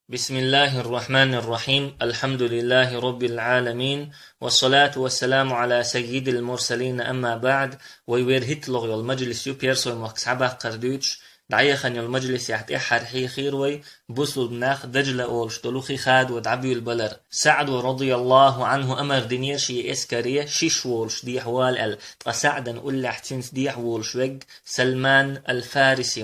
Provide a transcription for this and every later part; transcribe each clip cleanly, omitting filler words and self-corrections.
بسم الله الرحمن الرحيم الحمد لله رب العالمين والصلاة والسلام على سيد المرسلين أما بعد ويورهت لغي المجلس يبيرسو المكس عبا قردوش دعيخن المجلس يحتي حرحي خيروي بوسل بناخ دجلة أولش دلوخي خاد ودعبي البلر سعد رضي الله عنه أمر دنير شي إسكارية شيش وولش دي حوال سعدا أولا حتنس دي وولش وق سلمان الفارسي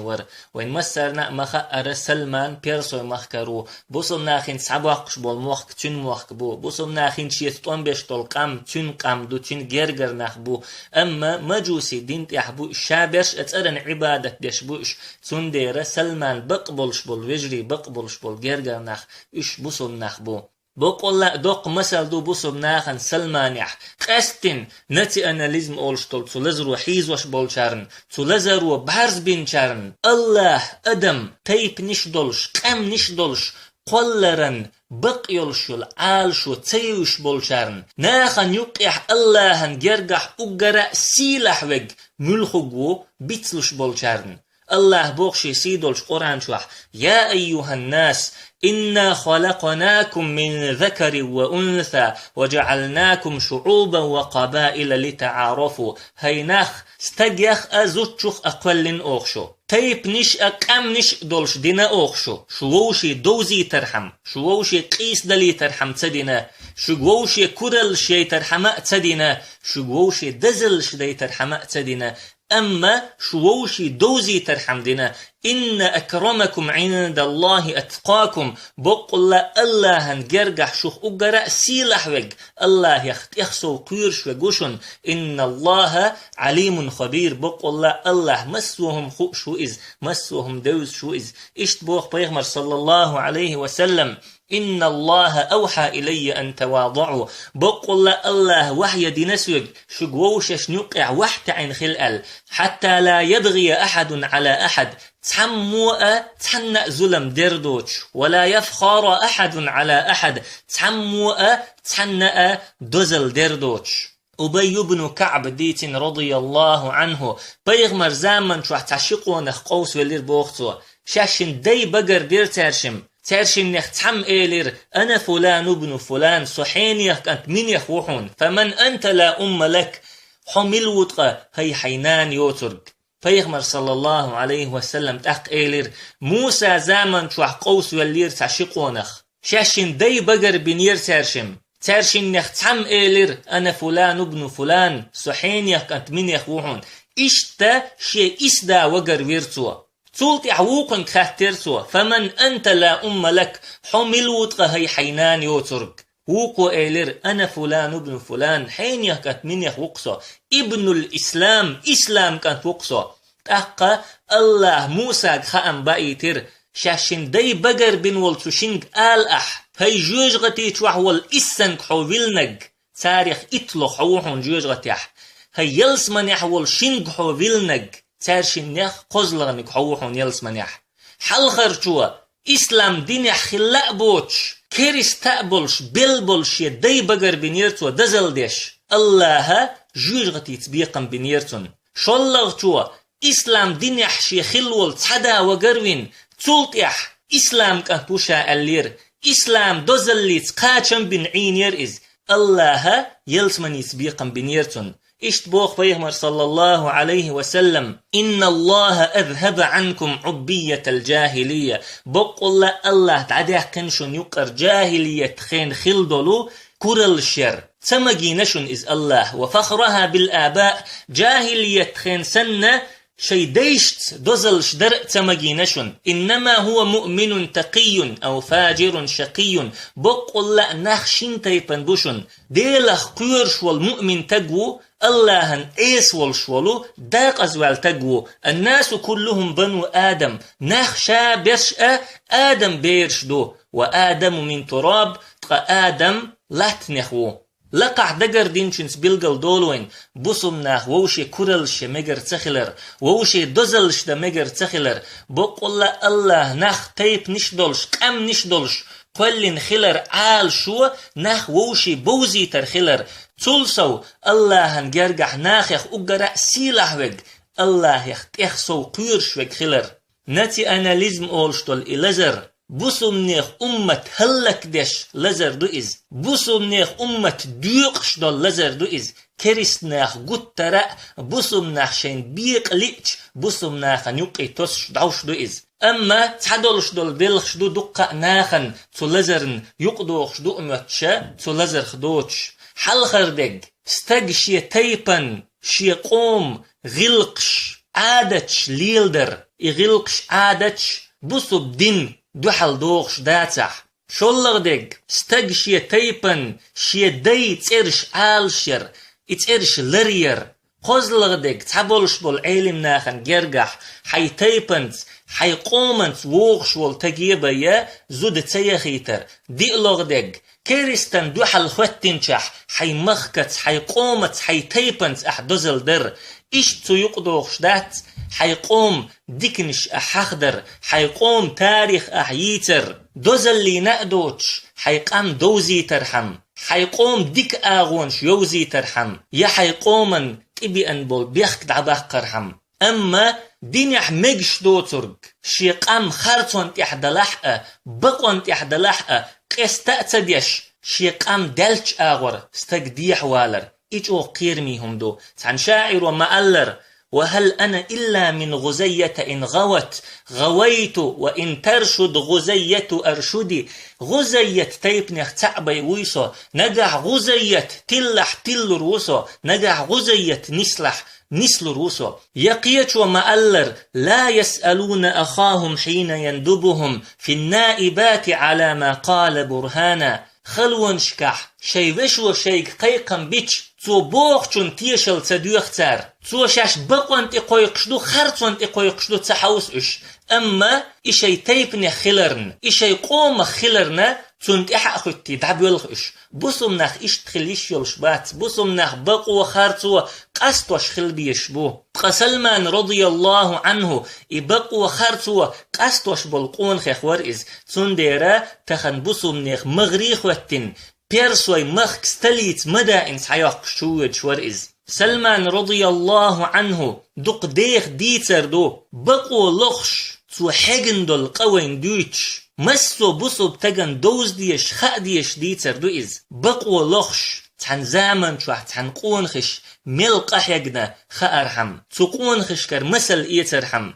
وين مسرنا مخأر سلمان بيرسو مخكرو بوسل ناخين سعباقش بول موخك تن موخك بوسل ناخين شيستون بيشتول قام تن قام دو تن جرجر نخبو أما مجوسي دينت يحبو شابرش اتأرن عبادة ديشبوش تندير سلمان بقبلش بول وجري بقبلش بول جرجر نخ إش بوسل نخبو بقول لا دوق مثل دو بوسب ناخن سلمان يح قستن نتي أناليزم أولشتول تلزرو حيزوش بولشارن تلزرو بارز بينشارن الله أدم تيب نشدولش قم نشدولش قلرن بقيولشول عالشو تيوش بولشارن ناخن يقيح اللهن جرجح أقرأ سيلح وج ملخقو بيتلش بولشارن الله بوخشي سيدولش قرآن شوح يا أيها الناس إنا خلقناكم من ذكر وأنثى وجعلناكم شعوبا وقبائل لتعارفوا هيناخ استجيخ أزوتشوخ أقلن أوخشو تيب نش أقام نش دولش دينا أوخشو شووشي دوزي ترحم شووشي قيس دلي ترحم تدينا شووشي كرل شي ترحم تدينا شووشي دزل شدي ترحم تدينا أما شووشي دوزي ترحم دينا إن أكرمكم عند الله أتقاكم بقول الله هنجرجح شوخ أجرأ سيلح وج الله يخسو قيرش وجوشن إن الله عليم خبير بقول الله مسوهم خو شو إز مسوهم دوز شو إز إشت بوخ بيغمر صلى الله عليه وسلم إن الله أوحى إلي أن تواضعوا بقول الله وحي دينسوج شجووش نقع وحت عن خلال حتى لا يبغي أحد على أحد تحموا تحنأ ظلم دردوش ولا يفخر أحد على أحد تحموا تحنأ دزل دردوش أبي بن كعب ديت رضي الله عنه بيغمر زامن شو تعشقون قوس ولير بوختو شاشن دي بقر دير ترشم نختحم إيلير أنا فلان ابن فلان صحين أنت من يخوحون فمن أنت لا أم لك حمل وطقة هي حينان يوترك فيغمر صلى الله عليه وسلم تأق إيلير موسى زامن شوح قوس واللير تعشقونخ شاشن دي بقر بنير ترشم نختحم إيلير أنا فلان ابن فلان صحين أنت من يخوحون إشتا شي إسدا وقر ويرتوا تولت يحوقن كاترسوا فمن أنت لا أم لك حمل وطقة هي حينان يوترك وقو إيلر أنا فلان ابن فلان حين يكت من يخوقصا ابن الإسلام إسلام كانت وقصا تحقى الله موسى خام بايتر شاشن دي بقر بن والتشنك آل أح هي جوج غتي توحول إسنك حوفيلنج تاريخ إطلق حوحون جوج غتيح هي يلسمن يحول شنك حوفيلنج تارشين نيخ قزلغنك حوحون يلسمنيح حلخر جوا إسلام دين خلاء بوش كيرس تقبلش بلبلش يدي بقر بنيرتو دزل ديش الله جوجغتي تبيقن بنيرتون شلغ جوا إسلام دين يحشي خلول تحدا وقروين تولت يح إسلام كان توشا اللير إسلام دزل لي تقاچم بن عين يرئز الله يلسمني تبيقن بنيرتون إشت بوخ بيهمر صلى الله عليه وسلم إن الله أذهب عنكم عبية الجاهلية بقول الله تعديه كنشن يقر جاهلية خين خلدلو كرل الشر تمجي نشن إز الله وفخرها بالآباء جاهلية خين سنة شي ديشت دزلش درء تمجي نشن إنما هو مؤمن تقي أو فاجر شقي بقول نخشين تيبن بوشن ديلخ قيرش والمؤمن تقو الله إيس والشولو داق أزوال تقو الناس كلهم بنو آدم نخشى برشأ آدم بيرش دو وآدم من تراب تقى آدم لاتنخو لقع دقر دينشنس بلغل دولوين بوسم ناخ ووشي كرلش مجر تخلر ووشي دزلش دا مجر تخلر بقول الله ناخ تيب نشدولش قم نشدولش قلن خلر عال شو ناخ ووشي بوزي ترخلر تولسو الله هنجرجح ناخيخ أقرأ سيلح وج الله يخسو قيرش وج خلر نتي أناليزم أولشتول إلزر بوسمنيخ أمة هلك دش لزر دو إز بوسمنيخ أمة ديوقش دول لزر دو إز كريسناخ قطراء بوسمناخ شين بيق ليتش بوسمناخ نيوقي توسش دعوش دو إز أما تحدولش دول بلخش دو دقاء ناخن تو لزرن يقدوخش دو أمتشا تو لزر خدوش حل خردق استج شي تيبن شي قوم غلقش عادتش ليلدر يغلقش عادتش بوسو بدين دو حل دوخش داتح شولغدق استج شي تيبن شي دي تيرش عالشر اتيرش لرير قوزلغدق تحبولش بول علم ناخن جرجح حي تيبنت حي قومنت ووغش والتجيبه يا زود تيخيتر ديقلغدق كيرستان دوحل خوتنشح حي مخكت حي قومت حي تيبنت احدوزل در إيش تو يقدوخش دات حيقوم ديكنش أحخدر حيقوم تاريخ أحييتر دوزل لي نقدوش حيقام دوزي ترحم حيقوم ديك آغونش يوزي ترحم يا حيقومن تبي أنبول بيخك دعباق قرحم أما دينيح مجش دوترق شيقام خارتون تحدلحقه بقون تحدلحقه قستأتديش شيقام دلش آغور استقديح والر إيجو قيرميهم دو عن شاعر ومألر وهل أنا إلا من غزية إن غوت غويت وإن ترشد غزية أرشدي غزية تيبنخ تعبي ويسو نجح غزية تلح تل روسو نجح غزية نسل روسو يقيت ومألر لا يسألون أخاهم حين يندبهم في النائبات على ما قال برهانا خلون شكح شي وشو شيك قيقم بيتش تو بوخچون تيشل تدوختر تو شاش بقون تقويقشدو خرطون تقويقشدو تحوس اش اما اشي تيبني خلرن اشي قوم خلرن تون تحققتي دعبولخ اش بوسمناخ اش تخليش يلشبات بوسمناخ بقو خرطو قستوش خلبيش بو سلمان رضي الله عنه بقو خرطو قستوش بالقون خيخور از تون ديرا تخن بوسمناخ مغريخ واتن بيرسوي مخك ستليت مدى انس حياق شوج شورئز سلمان رضي الله عنه دق ديخ ديتر دو بقو لخش تو حجن دول قوين دويتش مسو بصو بتجن دوز ديش خق ديش ديتر دو إز بقو لخش تحن زامن شوح تحن قونخش ملق أحيقنا خأرحم تو قونخش كر مسل إيترحم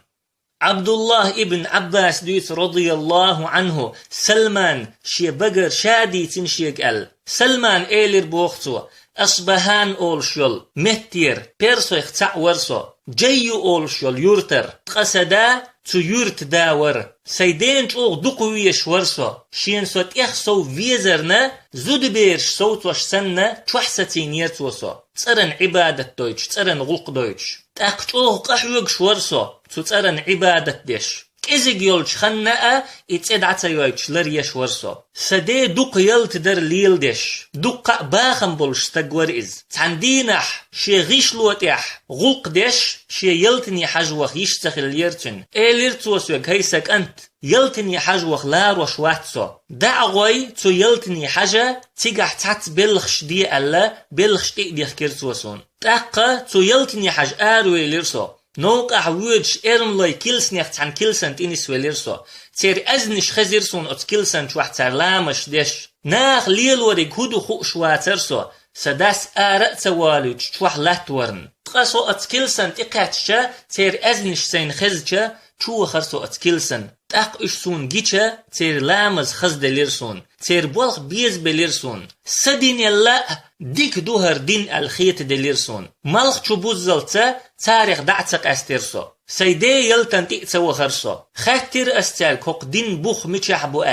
عبد الله ابن عباس دويت رضي الله عنه سلمان شي بقر شادي تنشيق سلمان إيلر بوختو أصبهان أول شول متير بيرسو يختع ورسو جيو أول شول يورتر قصدا تو يورت داور سيدين تقوغ دقويش ورسو شين سوت إخسو فيزرنا زود بيرش صوتوش سنة توحستين يرتوسو تسرن عبادة دويتش تسرن غلق دويتش تأقتوغ قحوغش ورسو تسرن عبادة ديش إزيق يولش خناء إتسدعتا يويتش لريش ورسو سدي دوق يلت در ليل ديش دوق باخم بولش تقور إز تاندينح شي غيش لوتيح غلق ديش شي يلتني حجوخ يشتخل يرتن ليرتوس يوك هيسك أنت يلتني حجوخ لار وشواتسو دعوي تو يلتني حاجة تيجح تحت بلخش دي ألا بلخش تقديخ كيرتوسون تاقا تو يلتني حاج آروي ليرسو نوق أحوج إرملاي كيلسنيخت عن كيلسنت إنس وليرسو تير أزنش خزيرسون أت كيلسنت واحد تار لامش ديش ناخ ليل وريك هدو خوق شواترسو سداس آرأت والج شوح لاتورن تقاسو أت كيلسنت إقاتشا تير أزنش سين خزجا شو خرسو أت كيلسن تاق إشسون جيتشا تير لامز خزد ليرسون تير بولخ بيز بليرسون سدين يلا ديك دوهر دين الخيط دليرسون مالخ شبوزلتا تاريخ دعتك استيرسو سيدي يلتن تيقتسو خرسو خاتر استير كوق دين بوخ ميشح بو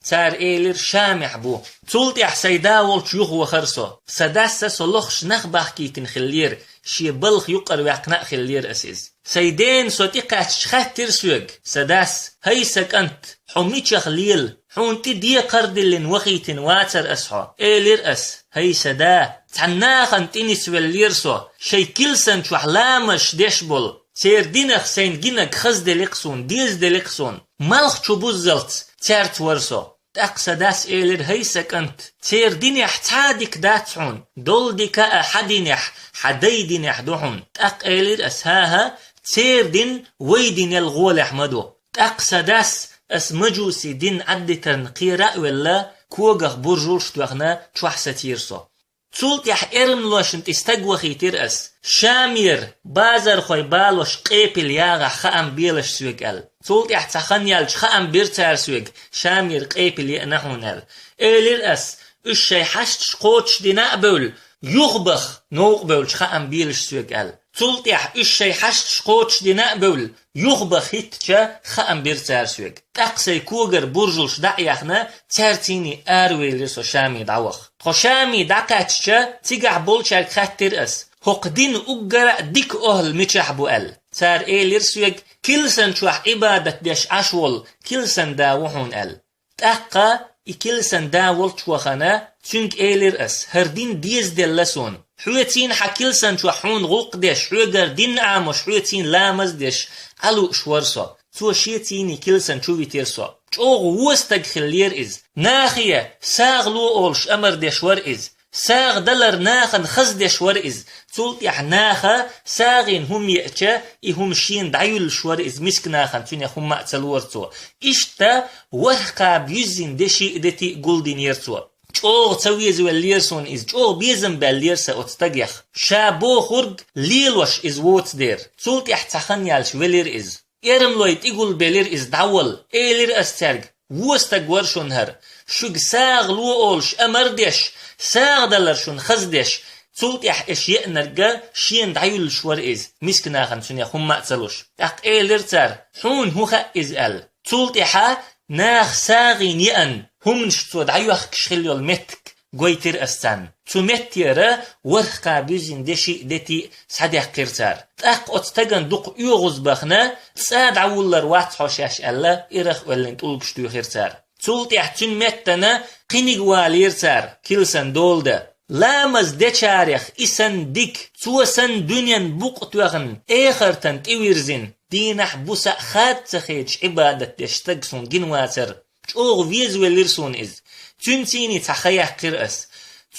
تار إيلر شامح بو تولت سيدا والش يخ وخرسو سداسة سلوخش نخبخ كيتن خلير شي بلخ يقر ويقناء خلير أسيز سيدين سوتيقاتش خاتر سوق سداس هيسك أنت حميتش خليل حونتي دي قرد اللي نوخيتن واتر أسحو إيلر أس هي سدا تعناخن تنس والليرسو شي كيلسن شو حلامش ديشبول سير دينخ سين جينك خز دليقسون ديز دليقسون مالخ شبوزلت تيرت ورسو تأقسى داس إيلر هيسك أنت تير دينيح تادك داتعون دول ديكا أحدينيح حديدينيح دوحون تأق إيلر أسهاها تير دين ويدين الغول أحمدو تأقسى داس اس مجوسي دين عدتن قيرا ولا كوغخ برجولش توغنا تشوح ستيرسو تولت يح ارملوشنت استقوخي ترأس شامير بازر خوي بالوش قيبل ياغا خام بيلش سويق ال تولت يح تخن يالش خام بيرتار سويق شامير قيبل يأنحون ال الرأس الشي حشتش قوتش دينا بول يخبخ نوق بولش خام بيلش سويق ال تولت يح الشي حشتش قوتش دينا بول يخبخ هيتشا خام بيرتار سويق تقسي كوغر برجولش دعيخنا تارتيني اروي لسو شامي دعوخ خشامي دقاتشا تيجع بولشارك خاتر اس هقدين اقرا ديك اهل ميتشحبو ال تار لرسويق كلسن شوح عبادة ديش اشول كلسن داوحون ال تاقا كلسن داول شوخنا تنك لر اس هردين ديز دلسون حويتين حكلسن شوحون غوق ديش حوغر دين عاموش حويتين لامز ديش علو شورسو تو شيتيني كلسن شوفي تيرسو چوغ وستگ خلير از ناخيه ساغلو اولش امر دشور از ساغ دلر ناخن خز دشور از تولت يح ناخه ساغين هم يأتشا هم شين دعيول شور از مسك ناخن تون يخم مأتلورتو اشتا ورقا بيزين دشي ادتي قلدين يرتو چوغ تسويز والليرسون از چوغ بيزن بالليرسا اتستگيخ شابو خرق ليلوش از ووت دير تولت يح تخن يالش ولير از ارملويت يقول بلير از دعول ايلير استرق وستق ورشون هر شوق ساغ لو اولش امردش ساغ دلرشون خزدش تولت يح اشياء نرقا شين دعيول شور از مسكنا خمسون يخم مأتلوش اق ايلير تار حون هو خا از ال تولت يحا ناخ ساغين يأن هم نشتو دعيوخ كشخليو المتك قويتر استان تو متيرا ورقا بيزين دشي دتي سادح قرتار تاق اتتغن دوق يوغز بخنا تساد عولر وات حوشاش الا إرخ ولن تولكشتو خرتار تولت يحتن متنا قينيق واليرتار كيلسن دولدا لامز دچاريخ اسن ديك توسن دنيان بوق توغن اخرتن تيويرزين دينح بوسا خاد تخيج عبادة دشتغسون جنواتر چوغ ويزو لرسون از تنتيني تخيح قرأس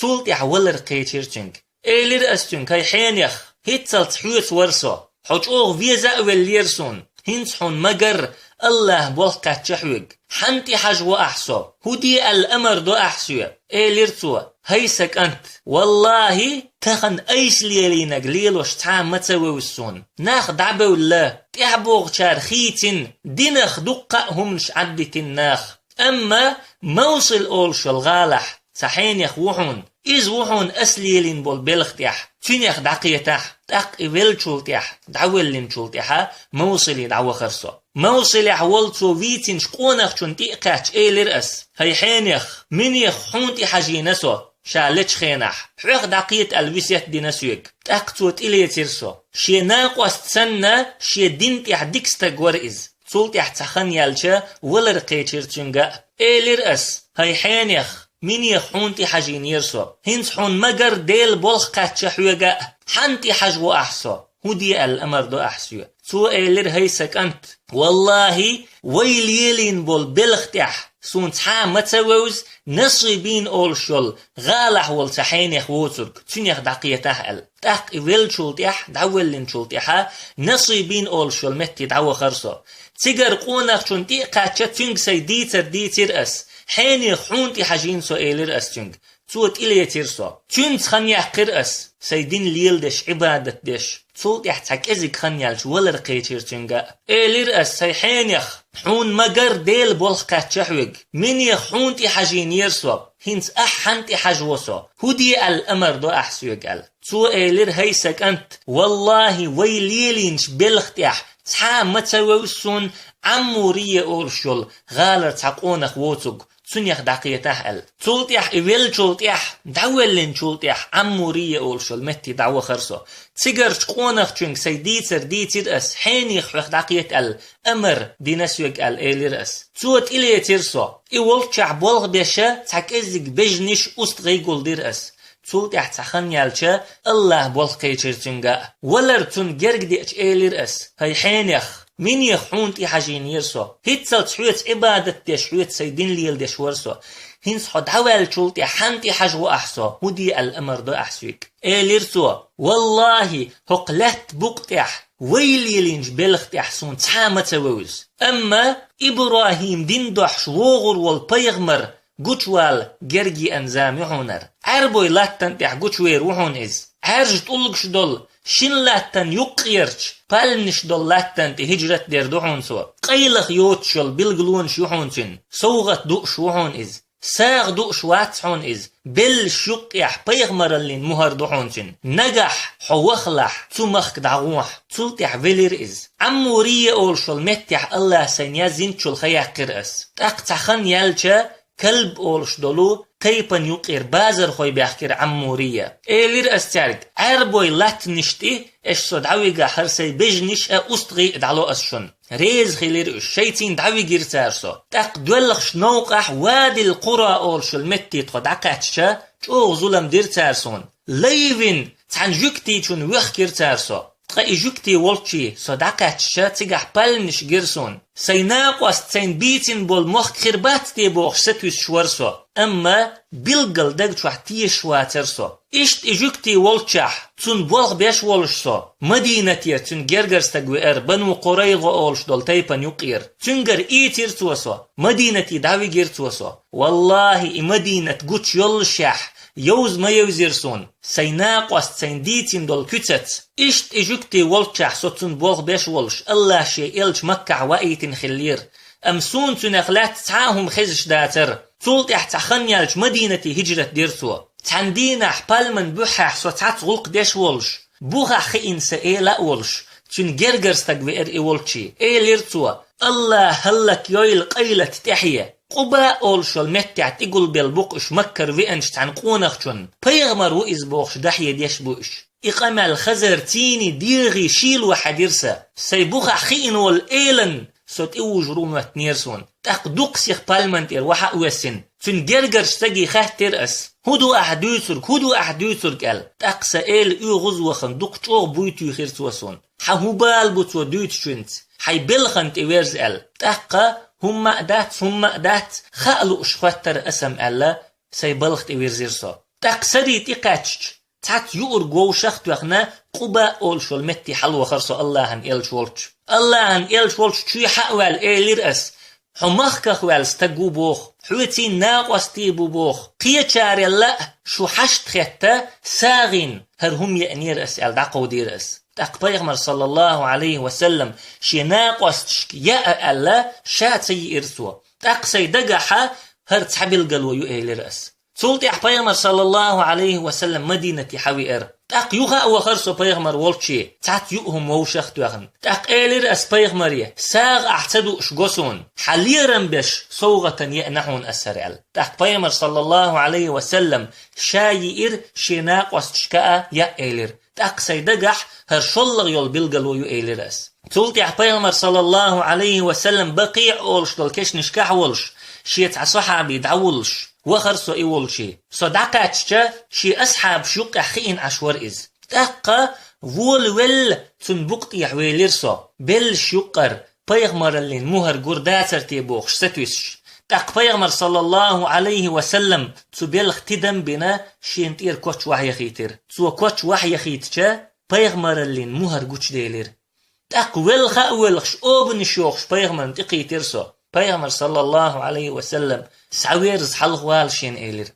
تولت يحولر قيتيرتنك ايلر استن كاي حينيخ هيتسالت حوث ورسو حوچوغ ويزا وليرسون هنسحون مقر الله بولقات شحوق حنتي حجو أحسو هدي الأمر دو أحسو ايلرتو هيسك أنت والله تخن أيس ليلينا قليل وشتعام متسويوسون ناخ دعبو الله تحبوغ شار خيتن دينخ دقا همش عدتن ناخ أما موصل أولش الغالح سحين يخوحون إز وحون أسليلين بول بلختيح تنيخ دقيتح تاق إبلشولتيح دعولين شولتيحا موصلي دعوة خرصو موصلي حولتو فيتين شقونخ چون تيقاتش ايلر اس هاي حينيخ منيخ حونتي حاجينسو شالتش خينح حوخ دقيت الوسيت دينسويك تاقتوت إلي تيرسو شي ناقوس تسنى شي دينتيح ديكستاق ورئز تولتيح تخن يالشا ولر قيتشير تنقا ايلر اس هاي حينيخ منيخ حونتي حاجين يرسو هنس حون مقر ديل بولخ قاتش حوغا حنتي حجو أحسو هدي الأمر دو أحسو تو ايلر هيسك أنت والله ويليلين بول بلختح سون تحام متسووز نصيبين أول شول غالح والتحين يخوترك تنيخ دقيتح ال تاق إيويل شولتيح دعولين شولتيحا نصيبين أول شول متي دعوة خرصو تيجر قونخ چون تيقاتش تنك سيديتر ديتر أس حيني خونتي حاجين سو ايلر أستنك توت إلي تيرسو تنت خنيح قرأس سيدين ليل دش عبادة دش توت يحتاك ازيك خنيالش ولر قيتير تنقا ايلر أس سيحينيخ حون مقر ديل بولخقات شحوق من يخونتي حاجين يرسو هنس أحنتي حاجوسو هدي الأمر دو أحسوك ال تو ايلر هيسك أنت والله ويليلينش بلختيح تحام متسووسون عمورية أورشول غالر تحقونخ ووتوك سنيخ دقيتح ال تولتيح إيويل تولتيح دعولين تولتيح عمورية أورشول متي دعوة خرصو تسيقر تقونخ چونك سيديتر ديتر أس حينيخ وخ دقيت ال أمر دينسوك ال إيلر أس توت إلي تيرسو إيوالتشع بولغ بيشا تحك إزيك بجنش أستغيقل دير أس تولت يحتخن يالشا الله بولقي چرچنگا ولرتون گرگ ديش ايلر اس هاي حينيخ من يخونت يحاجين يرسو هيتسال تحويت عبادت ديش حويت سيدين ليل ديش ورسو هنس حد عوال تولت يحنت يحاجو أحسو هدي الأمر دو أحسوك ايلر سو والله هقلت بقتح ويل يلينج بلخت احسون تحامة ووز اما ابراهيم دين دوحش وغر والبيغمر قوشوال جرجي انزام يحونر عربوي لاتن تح قوشوير وحون از عرج تقولكش دول شين لاتن يقيرش بالنش دول لاتن هجرت دير دوحون سوا قيلخ يوتشل بالقلونش يحون سن سوغت دوش وحون از ساغ دوش واتحون از بل شقيح بيغمر اللين مهر دوحون سن نجح حوخلح تمخك دعوح تلتح فيلر از عمورية اولشل متح الله سنيا زنشل خيح قرأس تقتخن يالچا كلب اولش دولو تيبن يقير بازر خوي بيحكير عمورية ايلير استعرق عربوي لات نشتي اش صد عويقا حرسي بجنش استغي دعلو اسشن ريز خيلير الشيطين دعوي جيرتارسو تاق دولخش نوقح وادي القرى اولش المتي تقد عقاتشا جو ظلم ديرتارسون ليفين تحن جوكتي چون ويخ تارسو تقا جوكتي والشي صداقاتشا تيجح بالنش جيرسون سيناق واستين بيتين بول مخ خربات تي بوخ ستويس شورسو اما بيلقل دق شوحتي شواترسو اشت اجوكتي والشح تون بولغ بيش والشسو مدينة تون جرجرس تقوير بنو قريغو اولش دول تيبن يقير تنجر ايتير توسو مدينة داوي جير توسو والله مدينة قوش يلشح يوز ما يوزيرسون سيناق واستين ديتين دول كتت اشت اجوكتي والشح سوتون بولغ بيش والش الله شي إلش مكع وايتن خلير امسون تنخلات تعاهم خزش داتر تولت احتخنيالج مدينة هجرة ديرسو تندينا حبال من بوحح سوتات غلق ديش والش بوخا خئين سئيلا والش تن جرجرس تقوير اي والشي اي ليرتو الله هلك يويل قيلة تحية قبا اولشل متعت اقول بالبوقش مكر وينش تان قونخشن بيغمر وإز بوخش دحية ديش بوش إقامة الخزر تيني ديغي شيل وحديرسا سيبوخ خين والإيلن سوت إيو جروم واتنيرسون تاق دوقس يخبالمنت إر وحا ويسن تن جرجر شتاقي خاه ترأس هدو أحدوثرك أل تاق سائل إيو غزو خندوق چوغ بويتو يخيرسوسون حهوبال بوتو دويت شنت حي بلخنت إيويرز أل تاق هم أدات خالو اشخواتر اسم ألا سيبلغت إويرزيرسو تاقسري تيقاتش تات يؤر قو شخت وخنا قبا أولشو المتي حلوة خرسو الله هن إلش والش چوي حقوال إيلير أس حمخك خوال ستقو بوخ حوتي ناقوس تيبو بوخ قيا چاري الله شو حشت خيتا ساغين هر هم يأنير أس دعقو دير أس تاق بيغمر صلى الله عليه وسلم شي ناقوس يا الله شاتي إرسو تاق سيدقح هر تحبيل قلو يؤيلير أس سولتي بيغمر صلى الله عليه وسلم مدينة حوير تاق يوها وخرسو بيغمر والشي تات يؤهم ووشخت وغن تاق إيلير أس بيغمرية ساغ أحتدو اشقوسون حليرن بش صوغة يأنحون أسرعل تاق بيغمر صلى الله عليه وسلم شايئر شيناق واستشكاء يا إيلير تاق سيدقح هر شلغ يول بلغلو يؤيلير أس سولتي بيغمر صلى الله عليه وسلم بقيع أولش دول كش نشكح ولش شيت عصحابي دعولش وخرسو ايولشي صدقاتشا شي اصحاب شوق خين عشور از تاقا وول تنبقت يحويلرسو بل شقر بيغمر اللين مهر قرداتر تيبوخش ستويسش تاق بيغمر صلى الله عليه وسلم تبلغ تدم بنا شينتير كوش وحي خيتر تو كوش وحي خيتشا بيغمر اللين مهر قوش ديلر تاق ولخا ولخش اوبن شوخش بيغمر تقيترسو بيغمر صلى الله عليه وسلم سعويرز حلغوال شين إيلر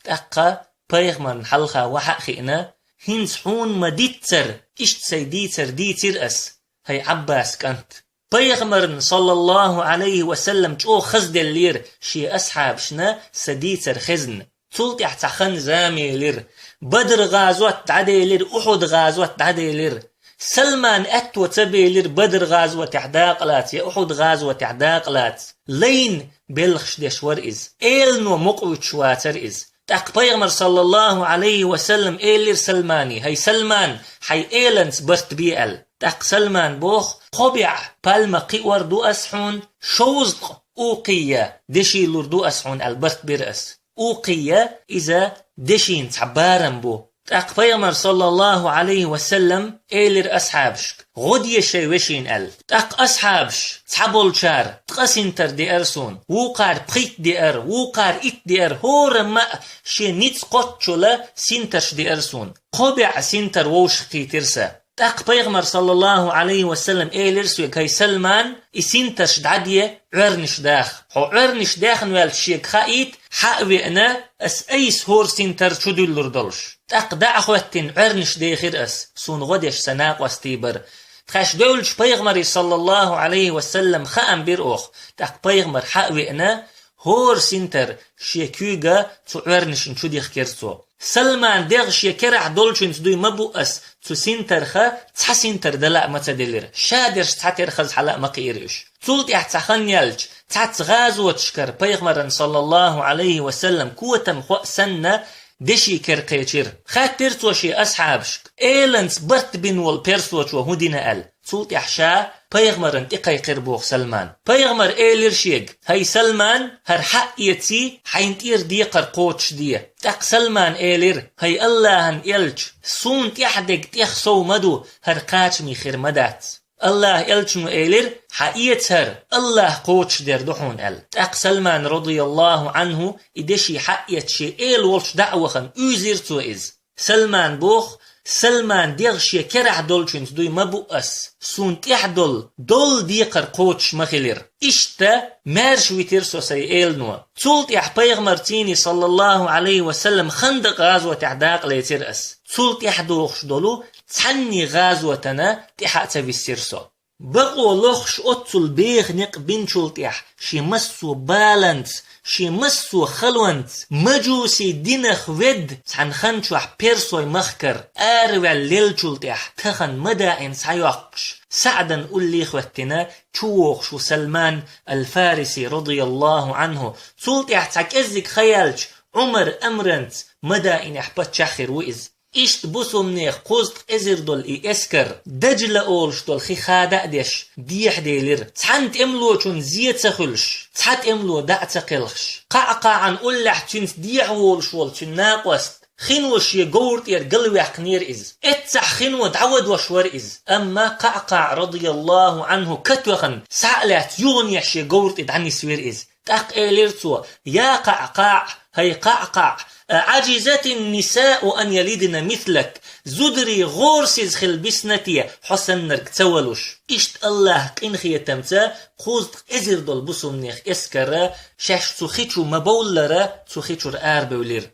تاقا بيغمر حلغا وحق خينا هنس حون ما ديتر إشت سيديتر ديتر أس هاي عباس كانت بيغمر صلى الله عليه وسلم جو خزد اللير شي أصحاب شنا سديتر خزن تولت احتخن زامي لير بدر غازوات عدي لير أحد غازوات عدي لير سلمان أتو تبي لير بدر غازوة تعداقلات يا أحد غازوة تعداقلات لين بلخش دشور إز إلنو مقوي شواتر إز تاق بيغمر صلى الله عليه وسلم إيلير سلماني هاي سلمان حي إيلنس برت بيئل تاق سلمان بوخ قبع بالما قيور دو أسحون شوزق أوقية دشي لور دو أسحون البرت برأس أوقية إذا دشين تعبارن بو تاق بيغمر صلى الله عليه وسلم إيلر أصحابشك غدي شيوشين أل تاق أصحابش تحبول شار تقسنتر دي أرسون وقار بخيت دي أر وقار إت دي أر هور ما شي نيتس قطشولا سنترش دي أرسون قبع سنتر ووش قيترسا تاق بيغمر صلى الله عليه وسلم إيلرسوي كي سلمان إسينتش دعدية عرنش داخ حو عرنش داخن والشيك خايت حقوئنا أس أيس هور سينتر شدو اللردلش تاق دعخوتين عرنش داخر أس سون غدش سناق واستيبر تخاش دولش بيغمر صلى الله عليه وسلم خام بيرأخ تاق بيغمر حقوئنا هور سينتر شيكوغا تو عرنش انشو ديخ كيرسو سلمان ديغ شيكرع دولشن تدوي مبؤس تو سينتر خا تح سينتر دلاء متدلر شادرش تحتر خز حلاء مقيرش تولت احتخن يلج تحت غازو تشكر بيغمرن صلى الله عليه وسلم كوتم خو سنة دشي كرقيتشير خاتر توشي أصحابشك إيلنس برت بين والبيرسوش وهدنا أل تولت احشا بيغمرن تقاي قربوخ سلمان بيغمر إيلرشيق هاي سلمان هر حق يتسي حينتير ديقر قوتش ديه تاق سلمان إيلر هاي اللهن يلج سون تيحدق تيخسو مدو هر قاتمي خير مدات الله يلجنو إيلر حقيت هر الله قوتش دير دحون أل تاق سلمان رضي الله عنه إدشي حقيت شي إيل والش دعوخن أوزيرتو إز سلمان بوخ سلمان ديغشي كرع دولشنس دوي مبؤس سونت يحدل دول ديقر قوتش مخيلر اشتا مارش ويترسو سي ايلنو تولت يح بيغمرتيني صلى الله عليه وسلم خندق غازوة تعداق ليترأس تولت يحدوخش دولو تحني غازوتنا تحقت بالسيرسو بقو لخش اتل بيغ نق بنشولت يح شي مسو بالانس شي مسو خلونت مجوسي دينخ ود تحن خنشوح بيرسوي مخكر آروع ليلشولتيح تخن مدائن سايوقش سعدا قولي خوتنا تشوخ شو سلمان الفارسي رضي الله عنه تولتيح تاكزك خيالش عمر أمرنت مدائن احبت شاخر وإز إشت بوسو منيخ قوزت إزر دول إي إسكر دجل أولش دول خي خادع ديش ديح ديلر تحنت إملو چون زيت سخلش تحت إملو دع تقلخش قعقاعا أولح تنس ديح وولش وول تن ناقوست خنوش يقورت يرقلوي حقنير إز اتسح خنو دعود وشور إز أما قعقاع رضي الله عنه كتوخن سعلات يغنيش يقورت إدعني سوير إز تاق إيليرتو يا قعقاع هي قعقاع عجزت النساء أن يلدن مثلك زدري غورسيز خلبسنتي حسن نرك تولوش إشت الله قنخي تمتا خوزت إزر دول بسو منيخ إسكرا شاش تخيشو مبولرا تخيشو رآر بولير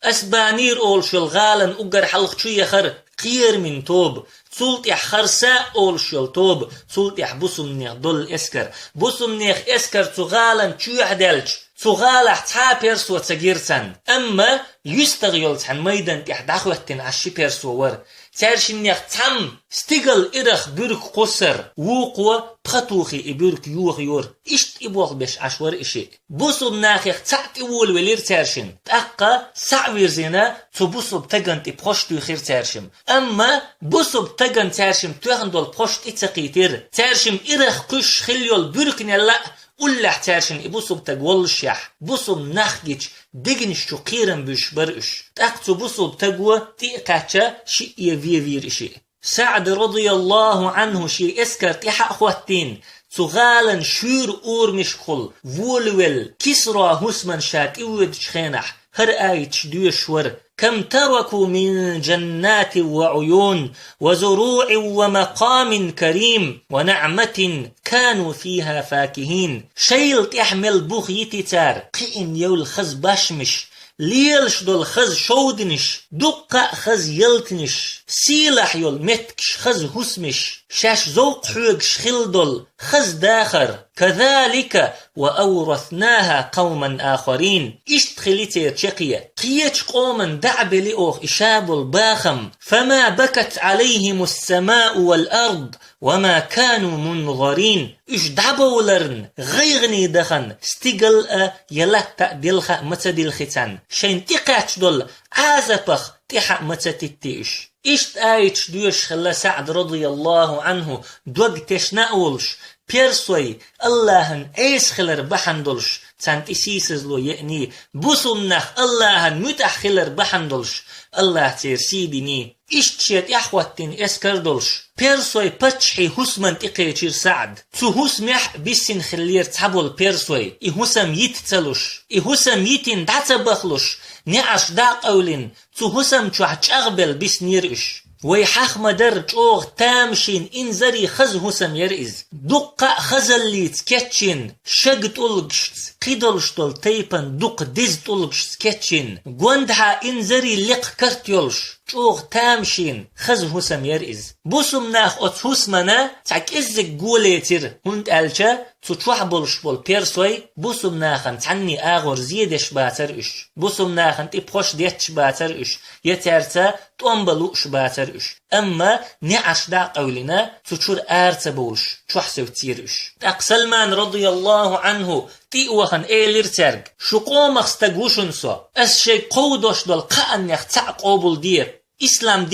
أسبانير أول شلغالا أقر حلق شو يخر قير من توب تولت خرساء أول شل توب تولت بسو منيخ دول إسكر بسو منيخ إسكر تغالا شو يحدلش تغالح تحابيرسو تسجيرسان أما يستغيلت عن ميدان تحداخوتين عشي بيرسو ور تارشنيخ تام ستيغل إرخ بيرك قصر وقوة بخطوخي إبيرك يوغ يور إشت إبوغ بش عشور إشي بوصو بناخيخ تعت إول ولير تارشن تأقا سعوير زينا تبوصو بتغن تبخشتو خير تارشم أما بوصو بتغن تارشم تغن دول بخشت إتساقيتير تارشم إرخ قش خليول بيرك نلا أولح تارشن إبوصو بتغولش يح بوصو بناخيج دقنش شو قيرن بيش برقش تأقتو بوصو بتغوى تيقاتشا شي يفير إشي سعد رضي الله عنه شي اسكر تيحق خواتين تغالا شور أور مشخل وولول كسرى هسمن شات إود شخينح هر آيتش دوشور كم تركوا من جنات وعيون وزروع ومقام كريم ونعمة كانوا فيها فاكهين شيلت يحمل بوخيتي تار قئن يول خز باشمش ليلش دول خز شودنش دقة خز يلتنش سيلح يول متكش خز هسمش شاش زوق حوغش خلدل خز داخر كذلك وأورثناها قوما آخرين اشتخلتي تشقية قيتش قوما دعب لأوخ إشاب الباخم فما بكت عليهم السماء والأرض وما كانوا منظرين إش دعبوا لرن غيغني دخن استقل يلتا دلخ متدل ختان شين تقاتش دول عازبخ تحق متتتيش إشت آيتش دوش خلا سعد رضي الله عنه دوغ تشناولش بيرسوي اللهن ايس خلر بحندلش تانت اسيسزلو يعني بوسنخ اللهن متأخلر بحندلش الله تيرسيدني إشتشيت إحواتين إسكردلش بيرسوي بتشحي هسمن تقيتشير سعد تو هسمح بسن خلير تحبول بيرسوي إهسم يتتلش إهسم يتن دعتبخلش نعش داق أولين تو هسم تشعج أغبل بس نيرش ويحخ مدر چوغ تامشين إنزري خزه سميرئز دقة خزليت كتشين شق تلقشت قيدلشتل تيبن دق دز تلقشت كتشين قوندها إنزري لق كرتيولش چوغ تامشين خزه سميرئز بوسم ناخ أتهوسمنا تعك إزك قوليتر هند ألشا تشوح بولش بول بيرسوي بوسم ناخن تعني آغور زيدش باتر إش بوسم ناخن تبخوش ديتش باتر إش يترتا تنبلوش باتر إش أما نعش دا قولنا تشور آرتا بولش چوح سوتير إش تاق سلمان رضي الله عنه تيوخن إيلير ترق شقوم اخستقوشن سو أس شي قودوش دول قان يختع قوبل دير إسلام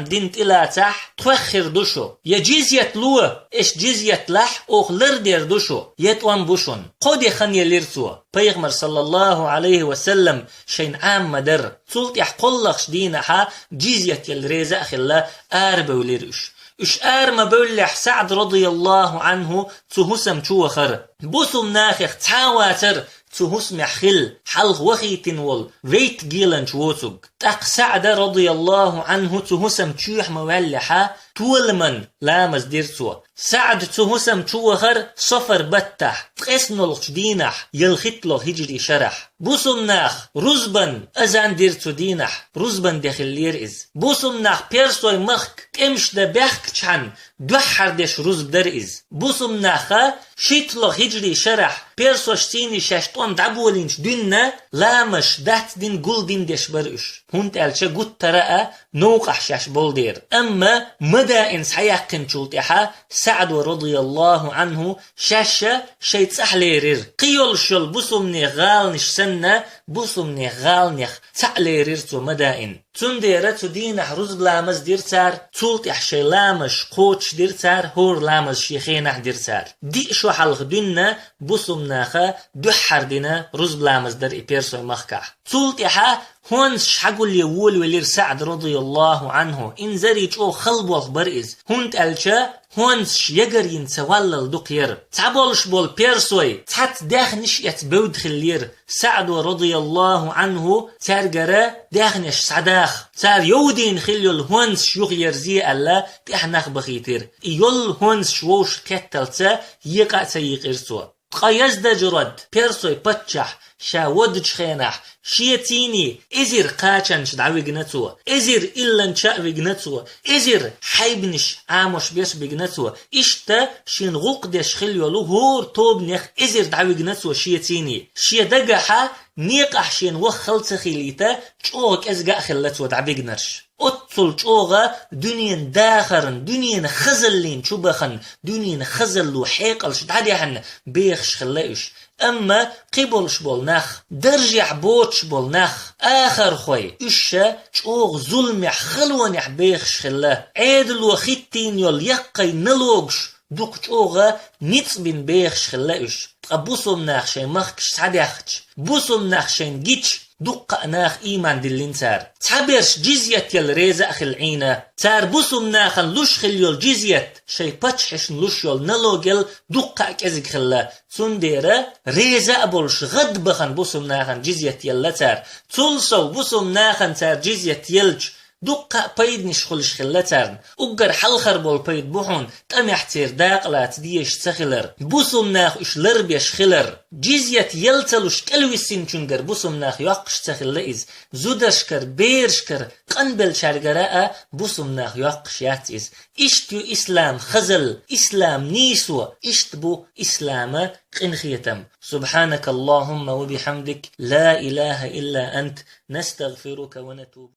دين تلاتح توخر دوشو يا جزية لوه إش جزية لح أوخ لردير دوشو يتوان بوشون قد يخن يليرتو بيغمر صلى الله عليه وسلم شين عام مدر تولت يحقلخش دينها جزية يلريزة أخلا بوليرش إش ما بولح سعد رضي الله عنه تهسم توخر بوسم ناخخ تاواتر تهسم حل حلغ وخيتن وال ويت جيلن شوتوغ تاق سعد رضي الله عنه تهسم تشوح مولحة تولمن لامز ديرتو سعد تهسم توخر صفر بتح تقسنلخ دينح يلخطلو هجري شرح بوسم ناخ رزبن أزان ديرتو دينح رزبن داخل ليرئز بوسم ناخ بيرسوي مخك كمش دا بيخك چحن دوحر ديش رزب درئز بوسم ناخا شيتلو هجري شرح بيرسوش تيني شاشتون دعبولينش ديننا لامش دات دين قل دين ديش برئش هونت ألشا قد ترأى نوقح شاش بولدير أما مدى إنس حيقن شلتها سعد رضي الله عنه شاشة شيت سحليرير قيول شل بوسمني غالنش سنة بوسمني غالنخ سحليرير تو مدى إن تنديرة تدينح رزب لامز ديرتار تولتح شي لامش قوتش ديرتار هور لامز شيخينح ديرتار دي شو حلق دينا بوسمناخا دوحر دينا رزب لامز در إبيرسو مخكح تولتحا هونس شحقول يقول ولير سعد رضي الله عنه إن زريج أو خلبو برئز هونت ألشا هونس يقرين سوالل دقير تعبولش بول بيرسوي تحت داخنش يتبود خلير سعد رضي الله عنه تارقرا داخنش سعداخ تار يودين خليل هونس يغير زي ألا تحناخ بخيتر يول هونس شوش كتلتا يقع تيقيرسو تقايز دا جرد بيرسوي بتشح شاودج خينح شيتيني إزير قاچنش دعويقنتو إزير إلن شاويقنتو إزير حيبنش عاموش بيش بيقنتو إشتا شين غوقدش خليولو هور توبنخ إزير دعويقنتو شيتيني شي دقاحا نيقح شين وخلت خليتا چوك أزقا خلتو دعويقنرش أطل چوغا دنيا داخرن دنيا خزلين چوبخن دنيا خزلو حيقلش دعديحن بيخش خلايش أما قبلش بولناخ درجع بوتش بولناخ آخر خوي إشا چوغ ظلمح خلونح بيخش خلا عيدل وخيتين يول يقاي نلوغش دوك چوغا نيتس بين بيخش خلايش بوسم ناخ شين مخكش تعديخش بوسم ناخ شين جيتش دق ناخ إيمان دلين تار تعبرش جزية يالريزة أخل عينة تار بوسم ناخن لوش خليول جزية شي باتشحشن لوش يول نلوغل دق أكزك خلا تنديرة ريزة أبولش غد بخن بوسم ناخن جزية يالا تار تلسو بوسم ناخن تار جزية يلج دقة بيد نشخلش خلتارن أقر حلخر بول بيد بوحون تم يحتير داقلات ديش تخلر بوسم ناخ إش لربيش خلر جزية يلتلوش كلوي سنچونگر بوسم ناخ يقش تخلئز زودشكر بيرشكر قنبل شارقراء بوسم ناخ يقش ياتئز إشتو إسلام خزل إسلام نيسو إشتبو إسلام قنخيتم سبحانك اللهم وبحمدك لا إله إلا أنت نستغفرك ونتوب